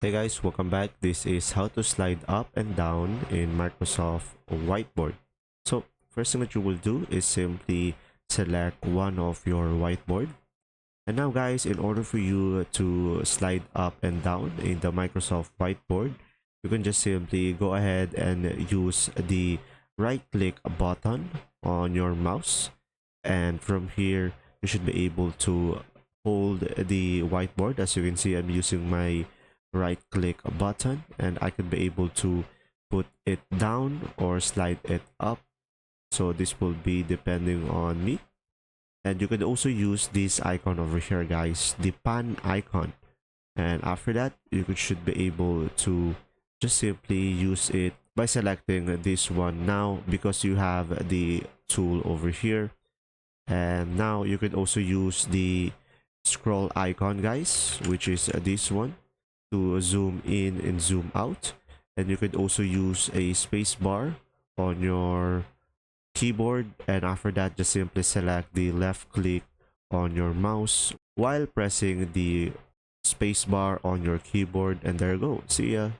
Hey guys, welcome back. This is how to slide up and down in Microsoft Whiteboard. So first thing that you will do is simply select one of your whiteboard. And now guys, in order for you to slide up and down in the Microsoft Whiteboard, you can just simply go ahead and use the right click button on your mouse. And from here, you should be able to hold the whiteboard. As you can see, I'm using my right click button and I could be able to put it down or slide it up. So this will be depending on me. And you can also use this icon over here, guys, the pan icon. And after that, should be able to just simply use it by selecting this one now because you have the tool over here. And now you can also use the scroll icon, guys, which is this one, to zoom in and zoom out. And you could also use a space bar on your keyboard, and after that just simply select the left click on your mouse while pressing the space bar on your keyboard, and there you go. See ya.